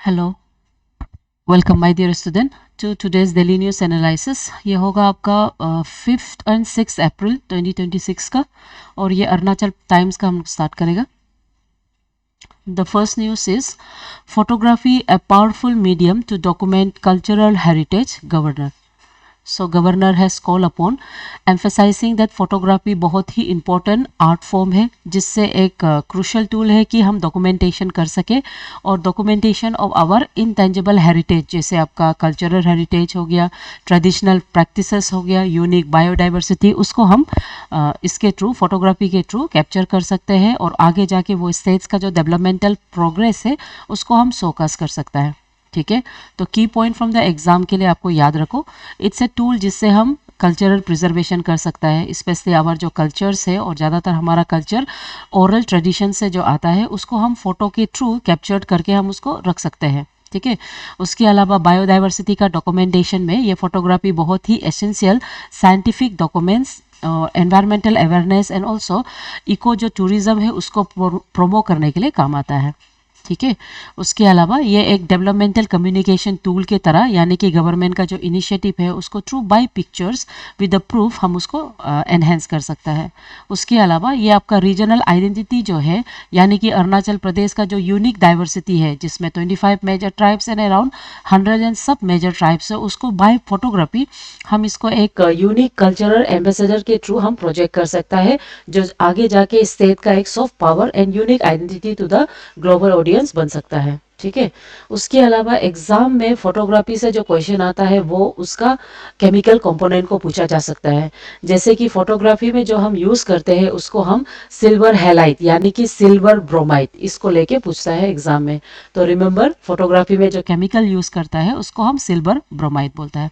Hello, welcome my dear student to today's daily news analysis. ये होगा आपका 5 and 6 अप्रैल 2026 का, और ये अरुणाचल टाइम्स का हम स्टार्ट करेगा। The first news is photography a powerful medium to document cultural heritage, Governor. So governor has call upon emphasizing that photography बहुत ही इम्पोर्टेंट आर्ट फॉर्म है, जिससे एक क्रूशल टूल है कि हम डॉक्यूमेंटेशन कर सके, और documentation of our intangible heritage, जैसे आपका कल्चरल हेरिटेज हो गया, ट्रेडिशनल प्रैक्टिसेस हो गया, यूनिक बायोडाइवर्सिटी, उसको हम इसके थ्रू, फोटोग्राफी के थ्रू कैप्चर कर सकते हैं, और आगे जाके वो स्टेट्स का जो डेवलपमेंटल प्रोग्रेस है उसको हम शोकस कर सकता है। ठीक है, तो की पॉइंट फ्रॉम द एग्जाम के लिए आपको याद रखो, इट्स ए टूल जिससे हम कल्चरल प्रिजर्वेशन कर सकता है, स्पेशली आवर जो कल्चर्स है, और ज़्यादातर हमारा कल्चर ओरल ट्रेडिशन से जो आता है उसको हम फोटो के थ्रू कैप्चर करके हम उसको रख सकते हैं। ठीक है, उसके अलावा बायोडाइवर्सिटी का डॉक्यूमेंटेशन में ये फोटोग्राफी बहुत ही essential scientific documents, environmental awareness and also eco जो टूरिज्म है उसको प्रोमो करने के लिए काम आता है। ठीक है, उसके अलावा ये एक डेवलपमेंटल कम्युनिकेशन टूल के तरह, यानी कि गवर्नमेंट का जो इनिशिएटिव है उसको through by pictures with the proof हम उसको एनहेंस कर सकता है। उसके अलावा ये आपका रीजनल आइडेंटिटी जो है, यानी कि अरुणाचल प्रदेश का जो यूनिक डाइवर्सिटी है, जिसमें 25 major tribes and around 100 and सब मेजर ट्राइब्स है, उसको बाय फोटोग्राफी हम इसको एक यूनिक कल्चरल एम्बेसडर के थ्रू हम प्रोजेक्ट कर सकता है, जो आगे जाके स्टेट का एक soft power and unique identity to the global audience बन सकता है। ठीक है, उसके अलावा एग्जाम में फोटोग्राफी से जो क्वेश्चन आता है वो उसका केमिकल कंपोनेंट को पूछा जा सकता है। जैसे कि फोटोग्राफी में जो हम यूज करते हैं उसको हम सिल्वर हैलाइट यानी कि सिल्वर ब्रोमाइड, इसको लेके पूछता है एग्जाम में। तो रिमेंबर, फोटोग्राफी में जो केमिकल यूज करता है उसको हम सिल्वर ब्रोमाइड बोलता है।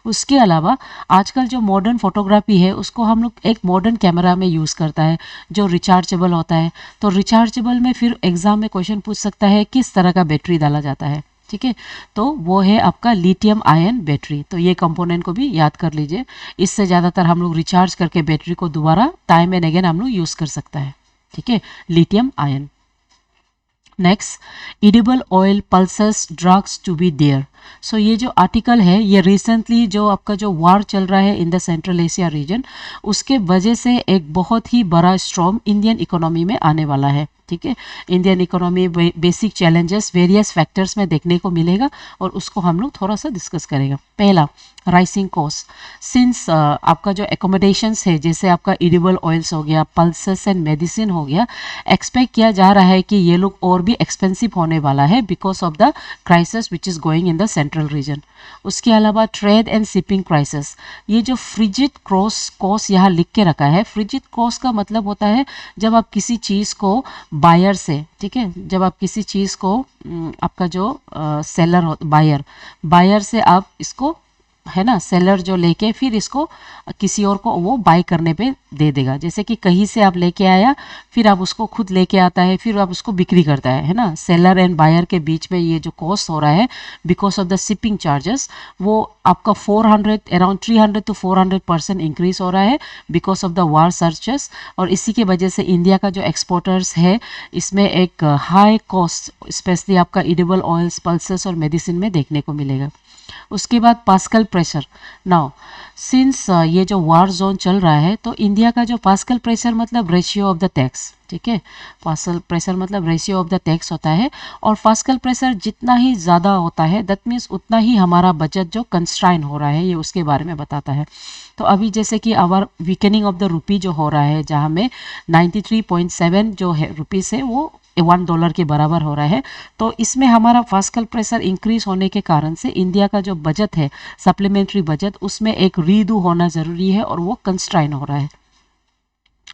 उसके अलावा आजकल जो मॉडर्न फोटोग्राफी है उसको हम लोग एक मॉडर्न कैमरा में यूज़ करता है जो रिचार्जेबल होता है। तो रिचार्जेबल में फिर एग्जाम में क्वेश्चन पूछ सकता है किस तरह का बैटरी डाला जाता है। ठीक है, तो वो है आपका लिथियम आयन बैटरी। तो ये कंपोनेंट को भी याद कर लीजिए, इससे ज़्यादातर हम लोग रिचार्ज करके बैटरी को दोबारा टाइम एंड अगेन हम लोग यूज़ कर सकता है। ठीक है, lithium ion. Next, edible oil pulses drugs to be there. So ये जो आर्टिकल है ये रिसेंटली जो आपका जो वार चल रहा है in the central Asia region, उसके वजह से एक बहुत ही बड़ा स्ट्रॉन्ग इंडियन इकोनॉमी में आने वाला है। ठीक है, Indian economy basic challenges various factors में देखने को मिलेगा, और उसको हम लोग थोड़ा सा डिस्कस करेंगे। पहला, राइसिंग कॉस्ट। सिंस आपका जो एकोमोडेशंस है, जैसे आपका एडिबल ऑयल्स हो गया, पल्सेस एंड मेडिसिन हो गया, एक्सपेक्ट किया जा रहा है कि ये लोग और भी एक्सपेंसिव होने वाला है because of the crisis which is going in the central region. उसके अलावा ट्रेड एंड शिपिंग क्राइसिस। ये जो फ्रिजिड कॉस्ट यहाँ लिख के रखा है, फ्रिजिड कॉस्ट का मतलब होता है जब आप किसी चीज़ को बायर से, ठीक है, जब आप किसी चीज़ को आपका जो सेलर हो, बायर से आप इसको, है ना, सेलर जो लेके फिर इसको किसी और को वो बाय करने पे दे देगा। जैसे कि कहीं से आप लेके आया, फिर आप उसको खुद लेके आता है, फिर आप उसको बिक्री करता है ना। सेलर एंड बायर के बीच में ये जो कॉस्ट हो रहा है because of the shipping charges, वो आपका 400 अराउंड 300 to 400% इंक्रीज हो रहा है because of the war searches. और इसी की वजह से इंडिया का जो एक्सपोर्टर्स है इसमें एक हाई कॉस्ट स्पेशली आपका एडिबल ऑयल्स, पल्सेस और मेडिसिन में देखने को मिलेगा। उसके बाद पास्कल प्रेशर। नाउ सिंस ये जो वार जोन चल रहा है, तो इंडिया का जो पास्कल प्रेशर मतलब रेशियो ऑफ द टैक्स, ठीक है, पास्कल प्रेशर मतलब रेशियो ऑफ द टैक्स होता है, और पास्कल प्रेशर जितना ही ज़्यादा होता है दैट मीन्स उतना ही हमारा बजट जो कंस्ट्राइन हो रहा है, ये उसके बारे में बताता है। तो अभी जैसे कि our weakening of the rupee जो हो रहा है, जहाँ में 93.7 जो है रुपीस है वो $1 के बराबर हो रहा है, तो इसमें हमारा पास्कल प्रेशर इंक्रीज होने के कारण से इंडिया का जो बजट है, सप्लीमेंट्री बजट, उसमें एक रीडू होना ज़रूरी है, और वो कंस्ट्राइन हो रहा है।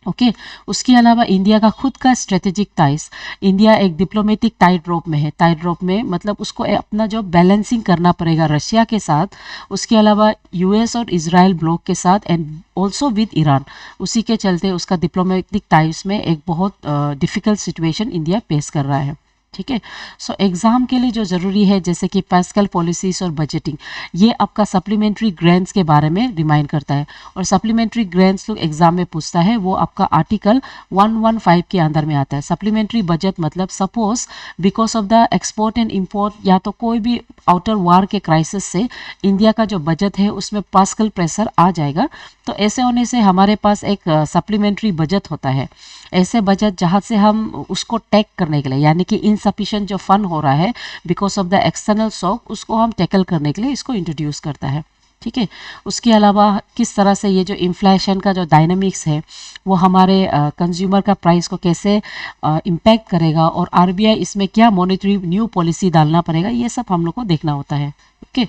ओके, उसके अलावा इंडिया का खुद का स्ट्रेटेजिक टाइज। इंडिया एक डिप्लोमेटिक टाइट रोप में है। टाइट रोप में मतलब उसको अपना जो बैलेंसिंग करना पड़ेगा रशिया के साथ, उसके अलावा यूएस और इजराइल ब्लॉक के साथ, एंड ऑल्सो विद ईरान। उसी के चलते उसका डिप्लोमेटिक टाइज में एक बहुत डिफ़िकल्ट सिचुएशन इंडिया फेस कर रहा है। ठीक है। सो एग्ज़ाम के लिए जो ज़रूरी है जैसे कि फिस्कल पॉलिसीज़ और बजटिंग, ये आपका सप्लीमेंट्री ग्रांट्स के बारे में रिमाइंड करता है। और सप्लीमेंट्री ग्रांट्स लोग एग्ज़ाम में पूछता है, वो आपका आर्टिकल 115 के अंदर में आता है। सप्लीमेंट्री बजट मतलब suppose because of the export and import या तो कोई भी आउटर वार के क्राइसिस से इंडिया का जो बजट है उसमें फिस्कल प्रेशर आ जाएगा, तो ऐसे होने से हमारे पास एक सप्लीमेंट्री बजट होता है। ऐसे बजट जहाँ से हम उसको टैक करने के लिए, यानी कि इनसफिशिएंट जो फंड हो रहा है because of the external shock, उसको हम टैकल करने के लिए इसको इंट्रोड्यूस करता है। ठीक है। उसके अलावा किस तरह से ये जो इन्फ्लेशन का जो डायनामिक्स है वो हमारे कंज्यूमर का प्राइस को कैसे इम्पैक्ट करेगा, और आरबीआई इसमें क्या मॉनेटरी न्यू पॉलिसी डालना पड़ेगा, ये सब हम लोग को देखना होता है। ओके।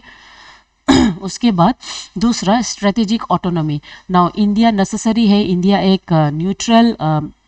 उसके बाद दूसरा strategic autonomy. Now India necessary है, इंडिया एक न्यूट्रल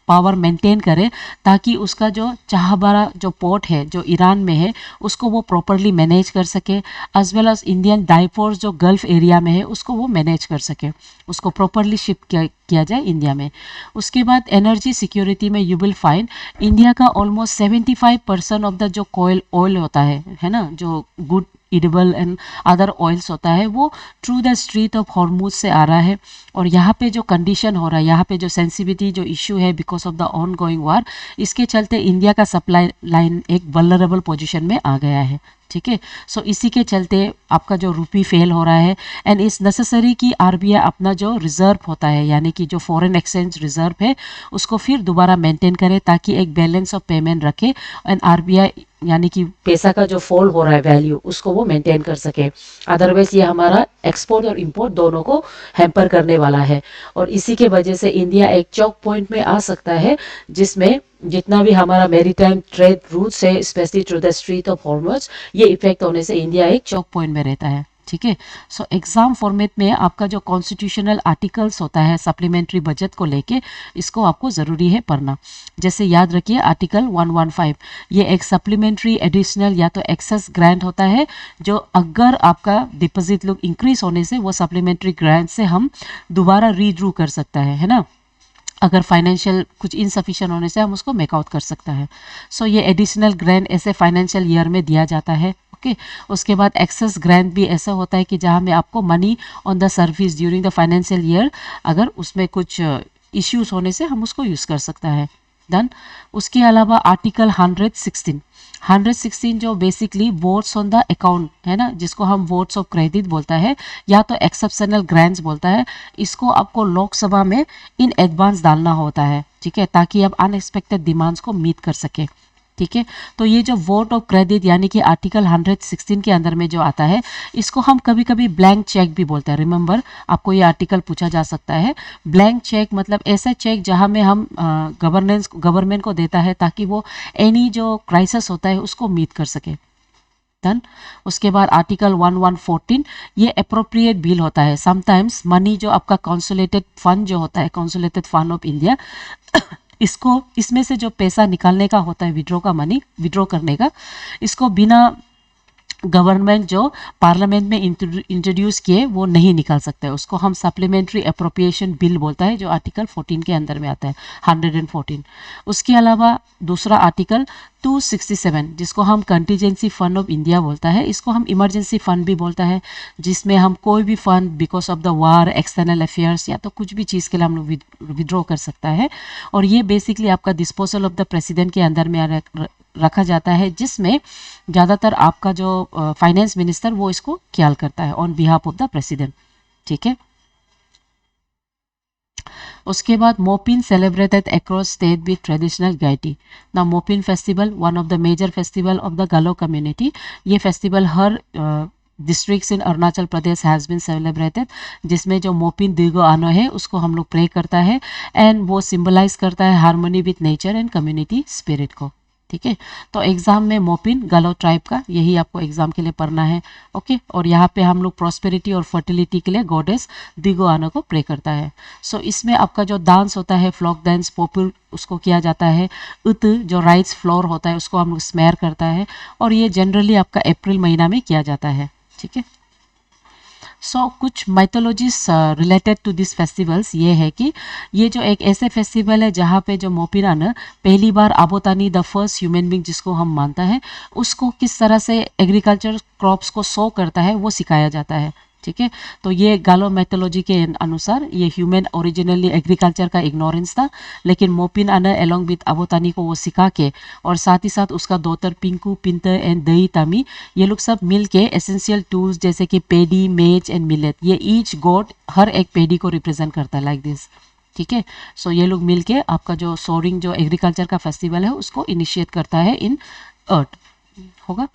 पावर मेंटेन करे ताकि उसका जो चाहबारा जो पोर्ट है जो ईरान में है उसको वो प्रॉपरली मैनेज कर सके, एज वेल एज इंडियन डाइपोर्स जो गल्फ एरिया में है उसको वो मैनेज कर सके, उसको प्रॉपरली शिप किया जाए इंडिया में। उसके बाद एनर्जी सिक्योरिटी में यू विल फाइंड इंडिया का ऑलमोस्ट 75% ऑफ द जो कोयल ऑयल होता है ना, जो good edible and other oils होता है वो through the street of Hormuz से आ रहा है। और यहाँ पे जो कंडीशन हो रहा है, यहाँ पे जो सेंसिटिविटी जो इशू है because of the ongoing war, इसके चलते इंडिया का सप्लाई लाइन एक वल्नरेबल पोजीशन में आ गया है। ठीक है। सो इसी के चलते आपका जो रुपी फेल हो रहा है, एंड इट्स नेसेसरी कि आरबीआई अपना जो रिजर्व होता है यानी कि जो फॉरेन एक्सचेंज रिजर्व है उसको फिर दोबारा मेंटेन करे ताकि एक बैलेंस ऑफ पेमेंट रखे, एंड आरबीआई यानी कि पैसा का जो फॉल हो रहा है वैल्यू उसको वो मेंटेन कर सके। अदरवाइज ये हमारा एक्सपोर्ट और इंपोर्ट दोनों को हैम्पर करने वाला है, और इसी के वजह से इंडिया एक चौक पॉइंट में आ सकता है जिसमें जितना भी हमारा मैरीटाइम ट्रेड रूट्स है specially through the street of Hormuz, ये इफेक्ट होने से इंडिया एक चौक पॉइंट में रहता है। ठीक है। सो एग्जाम फॉर्मेट में आपका जो कॉन्स्टिट्यूशनल आर्टिकल्स होता है सप्लीमेंट्री बजट को लेके, इसको आपको ज़रूरी है पढ़ना। जैसे याद रखिए आर्टिकल 115, ये एक सप्लीमेंट्री एडिशनल या तो एक्सेस ग्रांट होता है जो अगर आपका डिपॉजिट लोग इंक्रीज होने से वो सप्लीमेंट्री ग्रांट से हम दोबारा रीड्रू कर सकता है ना, अगर फाइनेंशियल कुछ इनसफिशिएंट होने से हम उसको मेकआउट कर सकता है। सो ये एडिशनल ग्रांट ऐसे फाइनेंशियल ईयर में दिया जाता है। ओके। उसके बाद एक्सेस ग्रांट भी ऐसा होता है कि जहाँ में आपको money on the service during the financial year, अगर उसमें कुछ इश्यूज होने से हम उसको यूज़ कर सकता है। डन। उसके अलावा आर्टिकल 116 जो basically votes on the account है ना, जिसको हम वोट्स ऑफ क्रेडिट बोलता है या तो एक्सेप्शनल ग्रांट्स बोलता है, इसको आपको लोकसभा में इन एडवांस डालना होता है। ठीक है। ताकि आप अनएक्सपेक्टेड डिमांड्स को मीट कर सके। ठीक है। तो ये जो वोट ऑफ क्रेडिट यानी कि आर्टिकल 116 के अंदर में जो आता है, इसको हम कभी कभी ब्लैंक चेक भी बोलते हैं। रिमेंबर, आपको ये आर्टिकल पूछा जा सकता है। ब्लैंक चेक मतलब ऐसा चेक जहां में हम गवर्नमेंट को देता है ताकि वो एनी जो क्राइसिस होता है उसको मीट कर सके। डन। उसके बाद आर्टिकल 1114, ये अप्रोप्रिएट बिल होता है। समटाइम्स मनी जो आपका कंसोलिडेटेड फंड जो होता है, कंसोलिडेटेड फंड ऑफ इंडिया, इसको इसमें से जो पैसा निकालने का होता है, विड्रॉ का मनी विड्रॉ करने का, इसको बिना गवर्नमेंट जो पार्लियामेंट में इंट्रोड्यूस किए वो नहीं निकाल सकते, उसको हम सप्लीमेंट्री अप्रोप्रिएशन बिल बोलता है जो आर्टिकल 14 के अंदर में आता है, 114। उसके अलावा दूसरा आर्टिकल 267 जिसको हम कंटीजेंसी फंड ऑफ इंडिया बोलता है, इसको हम इमरजेंसी फंड भी बोलता है, जिसमें हम कोई भी fund because of the war, external affairs या तो कुछ भी चीज़ के लिए हम लोग विड्रॉ कर सकता है। और ये बेसिकली आपका डिस्पोजल ऑफ द प्रेसिडेंट के अंदर में रखा जाता है, जिसमें ज़्यादातर आपका जो फाइनेंस मिनिस्टर वो इसको ख्याल करता है on behalf of the president. ठीक है। उसके बाद Mopin celebrated across state with traditional gaiety. ना Mopin festival one of the major festival of the Galo community, ये फेस्टिवल हर districts in Arunachal Pradesh has been celebrated, जिसमें जो मोपिन दिगो आनो है उसको हम लोग प्रे करता है, एंड वो सिंबलाइज करता है harmony with nature and community spirit को। ठीक है। तो एग्जाम में मोपिन गालो ट्राइब का यही आपको एग्जाम के लिए पढ़ना है। ओके। और यहाँ पे हम लोग प्रॉस्पेरिटी और फर्टिलिटी के लिए गॉडेस दिगो आनो को प्रे करता है। सो इसमें आपका जो डांस होता है फ्लॉक डांस पोपुल उसको किया जाता है। उत जो राइस फ्लोर होता है उसको हम लोग स्मेयर करता है, और ये जनरली आपका अप्रैल महीना में किया जाता है। ठीक है। सो कुछ mythologies related to this festivals ये है कि ये जो एक ऐसे फेस्टिवल है जहाँ पे जो मोपिनान पहली बार Abotani the first human being जिसको हम मानता है उसको किस तरह से एग्रीकल्चर क्रॉप्स को सो करता है वो सिखाया जाता है। ठीक है, तो ये गालो मैथोलॉजी के अनुसार ये ह्यूमन ओरिजिनली एग्रीकल्चर का इग्नोरेंस था, लेकिन मोपिन आना एलोंग विद अबोतानी को वो सिखा के और साथ ही साथ उसका डॉटर पिंकू पिंटर एंड दही तामी ये लोग सब मिल के एसेंशियल टूल्स जैसे कि पेडी मेज एंड मिलेट, ये ईच गॉड हर एक पेडी को रिप्रेजेंट करता है लाइक दिस। ठीक है, सो ये लोग मिलके आपका जो सोरिंग जो एग्रीकल्चर का फेस्टिवल है उसको इनिशिएट करता है इन अर्थ होगा।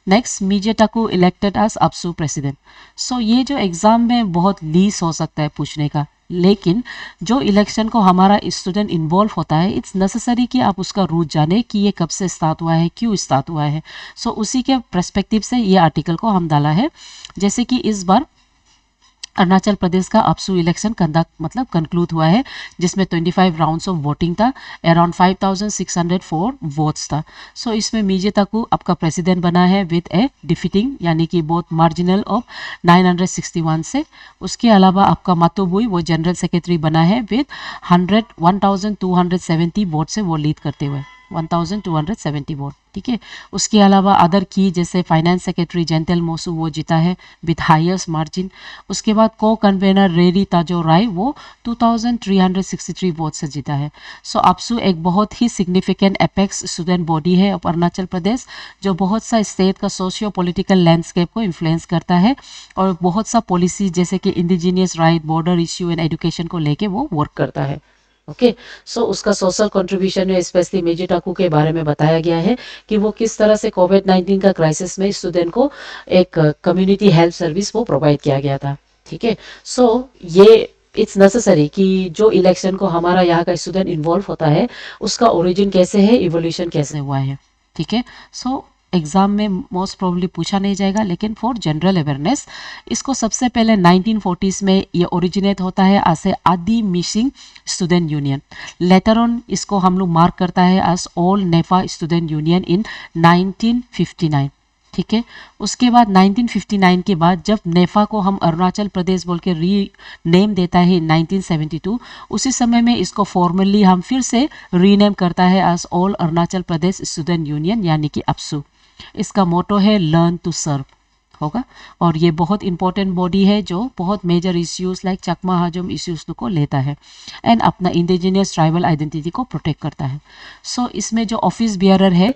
Next, Mije Taku elected as APSU president. So ये जो एग्जाम में बहुत लीस हो सकता है पूछने का, लेकिन जो इलेक्शन को हमारा स्टूडेंट इन्वॉल्व होता है इट्स नेसेसरी कि आप उसका रूट जाने कि ये कब से स्टार्ट हुआ है, क्यों स्टार्ट हुआ है। सो उसी के पर्सपेक्टिव से ये आर्टिकल को हम डाला है। जैसे कि इस बार अरुणाचल प्रदेश का अपसू इलेक्शन कंक्लूड कंक्लूड हुआ है जिसमें 25 राउंड्स ऑफ वोटिंग था, अराउंड 5604 वोट्स था। सो इसमें मीजेताकू आपका प्रेसिडेंट बना है विद ए डिफीटिंग यानी कि बहुत मार्जिनल ऑफ 961 से। उसके अलावा आपका मातोबुई वो जनरल सेक्रेटरी बना है विद 1270 वोट से वो लीड करते हुए 1270 वोट। ठीक है, उसके अलावा अदर की जैसे फाइनेंस सेक्रेटरी जेंटल मोसू वो जीता है विद हाईएस्ट मार्जिन। उसके बाद को कन्वेनर रेरी ताजो राय वो 2363 वोट से जीता है। सो अपसू एक बहुत ही सिग्निफिकेंट एपेक्स स्टूडेंट बॉडी है अरुणाचल प्रदेश जो बहुत सा स्टेट का सोशियो पॉलिटिकल लैंडस्केप को इन्फ्लुएंस करता है और बहुत सा पॉलिसी जैसे कि indigenous right, border issue and education को लेके वो वर्क करता है। ओके, सो उसका सोशल कंट्रीब्यूशन में स्पेशली मेजिटाकू के बारे में बताया गया है कि वो किस तरह से कोविड-19 का क्राइसिस में स्टूडेंट को एक कम्युनिटी हेल्थ सर्विस वो प्रोवाइड किया गया था। ठीक है, सो ये इट्स नेसेसरी कि जो इलेक्शन को हमारा यहाँ का स्टूडेंट इन्वॉल्व होता है उसका ओरिजिन कैसे है, इवोल्यूशन कैसे हुआ है। ठीक है, सो एग्जाम में मोस्ट प्रोबेबली पूछा नहीं जाएगा, लेकिन फॉर जनरल अवेयरनेस इसको सबसे पहले 1940s में ये ओरिजिनेट होता है एज ए आदि missing student union. Later on इसको हम लोग मार्क करता है as all NEFA student union in 1959। ठीक है, उसके बाद 1959 के बाद जब नेफा को हम अरुणाचल प्रदेश बोल के री नेम देता है 1972, उसी समय में इसको फॉर्मली हम फिर से रीनेम करता है as all Arunachal Pradesh student union यानी कि अपसू। इसका मोटो है लर्न टू सर्व होगा और ये बहुत इंपॉर्टेंट बॉडी है जो बहुत मेजर इश्यूज लाइक चकमा हाजम इश्यूज को लेता है एंड अपना इंडिजिनियस ट्राइबल आइडेंटिटी को प्रोटेक्ट करता है। सो इसमें जो ऑफिस बियरर है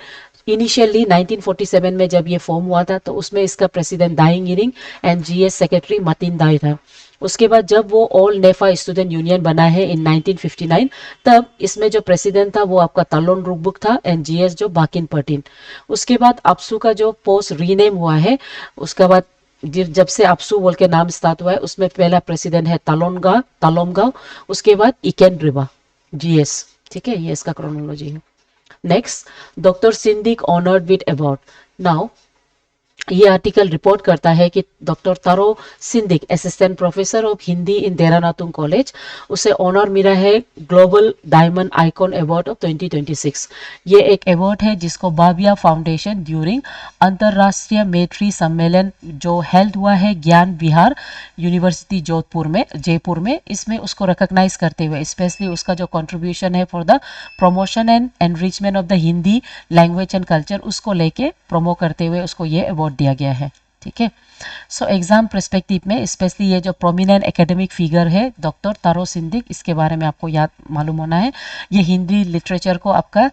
इनिशियली 1947 में जब ये फॉर्म हुआ था तो उसमें इसका president Dying Ering and GS secretary Matin Dai था। उसके बाद जब वो ऑल नेफा स्टूडेंट यूनियन बना है इन 1959 तब इसमें जो प्रेसिडेंट था वो आपका तलोन रुकबुक था एंड जीएस जो बाकिन पर्टिन। उसके बाद अपसू का जो पोस्ट रीनेम हुआ है उसके बाद जब से अपसू बोल के नाम स्टार्ट हुआ है उसमें पहला प्रेसिडेंट है तालोमगांव, उसके बाद इकेन रिबा जीएस। ठीक है, ये इसका क्रोनोलॉजी है। Next, doctor Sindhik honoured with award. Now ये आर्टिकल रिपोर्ट करता है कि doctor Taro Sindhik assistant professor of Hindi in Dera Natung college उसे ऑनर मिला है global diamond icon award of 2026। ये एक अवार्ड है जिसको बाबिया फाउंडेशन ड्यूरिंग अंतर्राष्ट्रीय मैत्री सम्मेलन जो हेल्ड हुआ है ज्ञान विहार यूनिवर्सिटी जयपुर में इसमें उसको रिकॉग्नाइज करते हुए स्पेशली उसका जो कंट्रीब्यूशन है for the promotion and enrichment of the Hindi language and culture उसको लेके प्रोमो करते हुए उसको ये अवार्ड दिया गया है। ठीक है, सो एग्जाम पर्सपेक्टिव में स्पेशली ये जो प्रोमिनेंट एकेडमिक फिगर है डॉक्टर तारो सिंधिक, इसके बारे में आपको याद मालूम होना है। ये हिंदी लिटरेचर को आपका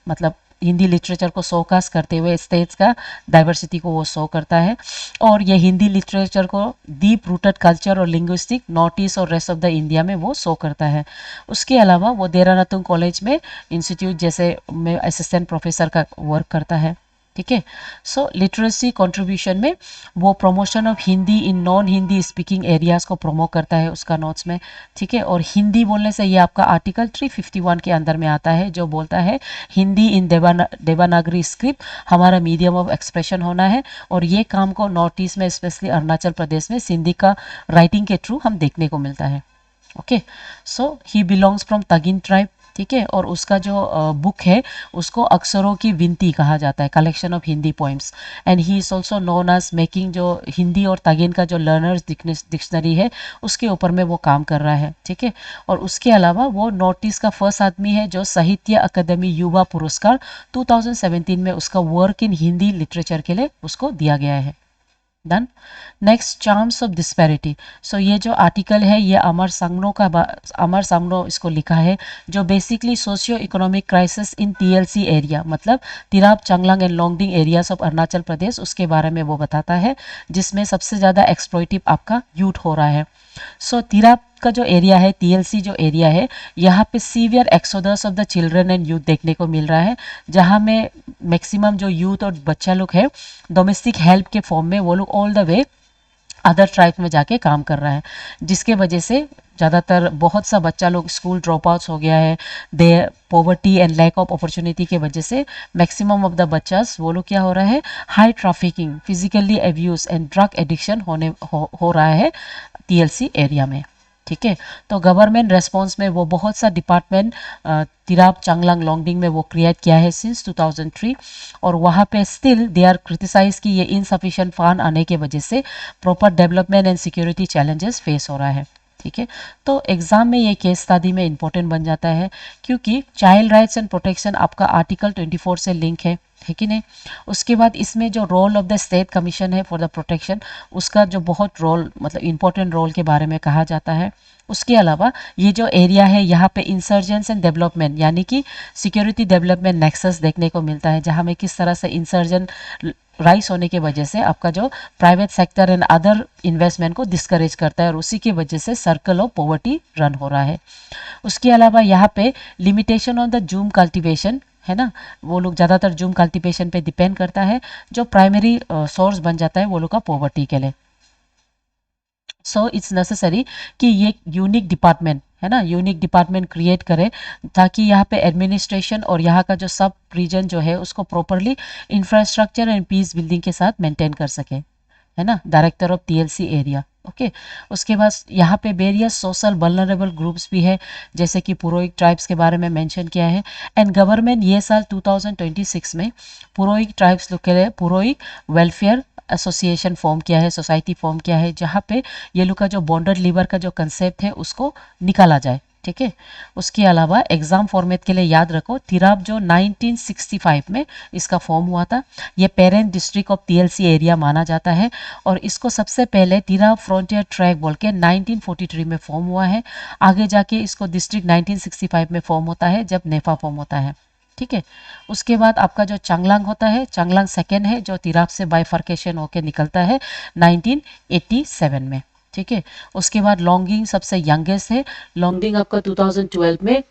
मतलब हिंदी लिटरेचर को शोकास करते हुए स्टेट्स का डाइवर्सिटी को वो शो करता है और ये हिंदी लिटरेचर को डीप रूटेड कल्चर और लिंग्विस्टिक नॉर्थ ईस्ट और रेस्ट ऑफ द इंडिया में वो शो करता है। उसके अलावा वो देरानातुंग कॉलेज में इंस्टीट्यूट जैसे में असिस्टेंट प्रोफेसर का वर्क करता है। ठीक है, सो लिटरेसी कंट्रीब्यूशन में वो promotion of Hindi in non Hindi speaking areas को प्रोमोट करता है उसका नोट्स में। ठीक है, और हिंदी बोलने से ये आपका आर्टिकल 351 के अंदर में आता है जो बोलता है हिंदी इन देवनागरी स्क्रिप्ट हमारा मीडियम ऑफ एक्सप्रेशन होना है और ये काम को नॉर्थ ईस्ट में स्पेशली अरुणाचल प्रदेश में सिंधी का राइटिंग के थ्रू हम देखने को मिलता है। Okay, so he belongs from Tagin tribe ठीक है। और उसका जो बुक है उसको अक्षरों की विनती कहा जाता है, collection of Hindi poems. And he is also known as making, जो हिंदी और तगेन का जो लर्नर्स डिक्शनरी है उसके ऊपर में वो काम कर रहा है, ठीक है। और उसके अलावा वो नॉर्थ ईस्ट का फर्स्ट आदमी है जो साहित्य अकादमी युवा पुरस्कार 2017 में उसका वर्क इन हिंदी लिटरेचर के लिए उसको दिया गया है। Done. Next, charms of disparity. So ये जो आर्टिकल है ये अमर संगनो का अमर संगनो इसको लिखा है, जो basically socio economic crisis in TLC area, मतलब Tirap Changlang and Longding areas of Arunachal Pradesh, उसके बारे में वो बताता है, जिसमें सबसे ज़्यादा एक्सप्लॉइटिव आपका यूथ हो रहा है। सो तिराप का जो एरिया है, टीएलसी जो एरिया है, यहाँ पे severe exodus of the children and youth देखने को मिल रहा है, जहाँ में मैक्सिमम जो यूथ और बच्चा लोग है डोमेस्टिक हेल्प के फॉर्म में वो लोग all the way other tribes में जाके काम कर रहा है, जिसके वजह से ज़्यादातर बहुत सा बच्चा लोग स्कूल ड्रॉप आउट्स हो गया है। The poverty and lack of opportunity के वजह से मैक्सिमम ऑफ द बच्चास वो लोग क्या हो रहा है, high trafficking, physically abuse and drug addiction हो रहा है टीएलसी एरिया में, ठीक है। तो गवर्नमेंट रेस्पॉन्स में वो बहुत सा डिपार्टमेंट तिराप चांगलांग लोंगडिंग में वो क्रिएट किया है सिंस 2003, और वहाँ पे स्टिल दे आर क्रिटिसाइज कि ये इनसफिशिएंट फंड आने के वजह से proper development and security challenges face हो रहा है, ठीक है। तो एग्जाम में ये केस स्टडी में इंपॉर्टेंट बन जाता है, क्योंकि चाइल्ड राइट्स एंड प्रोटेक्शन आपका आर्टिकल 24 से लिंक है कि नहीं। उसके बाद इसमें जो role of the state commission है फॉर द प्रोटेक्शन, उसका जो बहुत रोल, मतलब इंपॉर्टेंट रोल के बारे में कहा जाता है। उसके अलावा ये जो एरिया है यहाँ पे इंसर्जेंस एंड डेवलपमेंट, यानी कि सिक्योरिटी डेवलपमेंट नेक्सस देखने को मिलता है, जहाँ में किस तरह से इंसर्जन राइस होने की वजह से आपका जो private sector and other investment को डिस्करेज करता है, और उसी की वजह से सर्कल ऑफ पॉवर्टी रन हो रहा है। उसके अलावा यहाँ पे limitation on the zoom cultivation है ना, वो लोग ज़्यादातर जूम कल्टीवेशन पे डिपेंड करता है, जो प्राइमरी सोर्स बन जाता है वो लोग का पॉवर्टी के लिए। सो इट्स नेसेसरी कि ये यूनिक डिपार्टमेंट है ना, यूनिक डिपार्टमेंट क्रिएट करें, ताकि यहाँ पे एडमिनिस्ट्रेशन और यहाँ का जो सब रीजन जो है उसको properly infrastructure and peace building के साथ मेंटेन कर सके, है ना। Director of TLC area, okay. उसके बाद यहाँ पे वेरियस सोशल वल्नरेबल ग्रुप्स भी है, जैसे कि पुरोहित ट्राइब्स के बारे में मेंशन किया है। एंड गवर्नमेंट ये साल 2026 में पुरोहित ट्राइब्स लोग के लिए पुरोहित वेलफेयर एसोसिएशन फॉर्म किया है, सोसाइटी फॉर्म किया है, जहाँ पे ये लोग का जो बॉन्डेड लीवर का जो कंसेप्ट है उसको निकाला जाए, ठीक है। उसके अलावा एग्जाम फॉर्मेट के लिए याद रखो, तिराप जो 1965 में इसका फॉर्म हुआ था, ये parent district of TLC area माना जाता है, और इसको सबसे पहले तिराप फ्रंटियर ट्रैक बोल के 1943 में फॉर्म हुआ है। आगे जाके इसको डिस्ट्रिक्ट 1965 में फॉर्म होता है, जब नेफा फॉर्म होता है, ठीक है। उसके बाद आपका जो चांगलांग होता है, चांगलांग सेकेंड है जो तिराप से बाइफर्केशन होकर निकलता है 1987 में, ठीक है। उसके बाद लोंगडिंग सबसे यंगेस्ट है, लोंगडिंग आपका 2012 में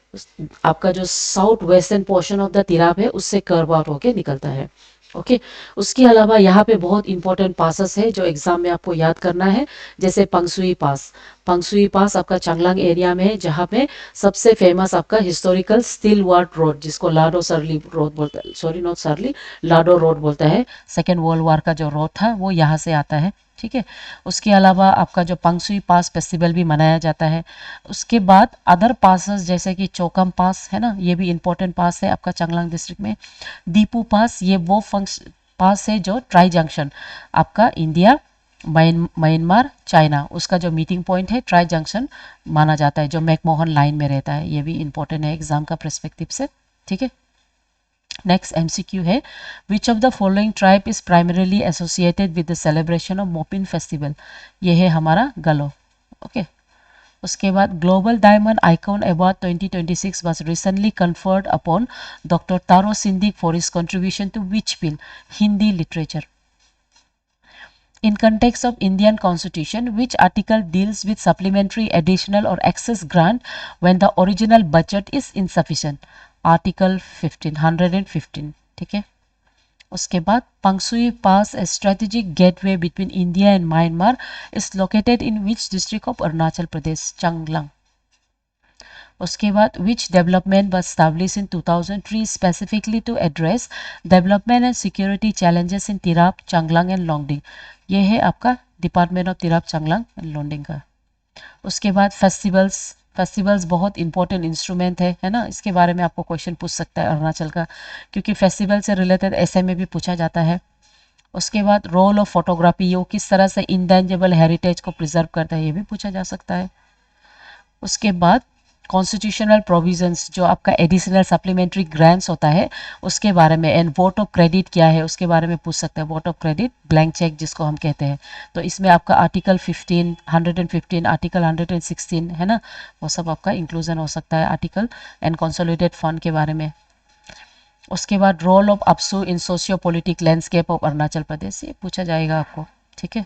आपका जो south western portion of the Tirap है उससे कर्व आउट होके निकलता है, ओके। उसके अलावा यहाँ पे बहुत इंपॉर्टेंट पासेस है जो एग्जाम में आपको याद करना है, जैसे पंगसुई पास। पंगसुई पास आपका चांगलांग एरिया में है, जहाँ पे सबसे फेमस आपका हिस्टोरिकल स्टील वार्ड रोड, जिसको लाडो सरली रोड बोलता है, सॉरी नॉट सरली, लाडो रोड बोलता है, सेकेंड वर्ल्ड वार का जो रोड था वो यहाँ से आता है, ठीक है। उसके अलावा आपका जो पंगसुई पास फेस्टिवल भी मनाया जाता है। उसके बाद अदर पासेस जैसे कि चौकम पास है ना, ये भी इंपॉर्टेंट पास है आपका चांगलांग डिस्ट्रिक्ट में। दीपू पास, ये वो पास है जो ट्राई जंक्शन आपका इंडिया म्यांमार चाइना, उसका जो मीटिंग पॉइंट है ट्राई जंक्शन माना जाता है, जो मैकमोहन लाइन में रहता है। ये भी इंपॉर्टेंट है एग्जाम का पर्सपेक्टिव से, ठीक है। नेक्स्ट एमसीक्यू है, which of the following tribe is primarily associated with the celebration of Mopin festival. ये है हमारा गलो, ओके। उसके बाद global diamond icon award 2026 was recently conferred upon Dr. Taro Sindik for his contribution to which field? Hindi literature. In context of Indian Constitution, which article deals with supplementary, additional or excess grant when the original budget is insufficient? Article 115, ठीक है। उसके बाद पंगसुई पास, a strategic gateway between India and Myanmar, is located in which district of Arunachal Pradesh? Changlang. उसके बाद which development was established in 2003 specifically to address development and security challenges in Tirap, Changlang and Longding? ये है आपका department of Tirap Changlang and Longding का। उसके बाद festivals festivals बहुत important instrument है ना, इसके बारे में आपको क्वेश्चन पूछ सकता है अरुणाचल का, क्योंकि फेस्टिवल से रिलेटेड ऐसे में भी पूछा जाता है। उसके बाद रोल ऑफ फोटोग्राफी, ये किस तरह से इंटेंजिबल हेरिटेज को प्रिजर्व करता है, ये भी पूछा जा सकता है। उसके बाद कॉन्स्टिट्यूशनल प्रोविजंस, जो आपका एडिशनल सप्लीमेंट्री ग्रांट्स होता है उसके बारे में, एंड वोट ऑफ क्रेडिट क्या है उसके बारे में पूछ सकते हैं। Vote of credit, blank cheque जिसको हम कहते हैं, तो इसमें आपका आर्टिकल 15, 115, आर्टिकल 116 है ना, वो सब आपका इंक्लूजन हो सकता है आर्टिकल, एंड कंसोलिडेटेड फंड के बारे में। उसके बाद role of APSU in socio politic landscape of Arunachal Pradesh, ये पूछा जाएगा आपको, ठीक है।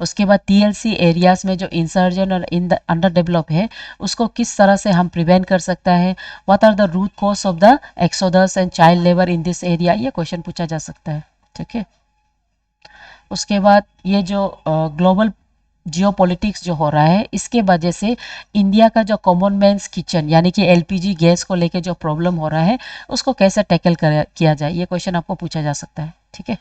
उसके बाद टीएलसी एरियाज में जो इंसर्जन और इन द अंडर डेवलप है उसको किस तरह से हम प्रिवेंट कर सकता है, what are the root cause of the exodus and child labour in this area, ये क्वेश्चन पूछा जा सकता है, ठीक है। उसके बाद ये जो ग्लोबल जियो पॉलिटिक्स जो हो रहा है इसके वजह से इंडिया का जो कॉमन मैन्स किचन यानी कि एलपीजी गैस को लेके जो प्रॉब्लम हो रहा है उसको कैसे टैकल किया जाए, ये क्वेश्चन आपको पूछा जा सकता है, ठीक है।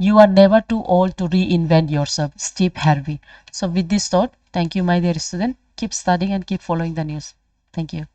You are never too old to reinvent yourself. Steve Harvey. So with this thought, thank you, my dear student. Keep studying and keep following the news. Thank you.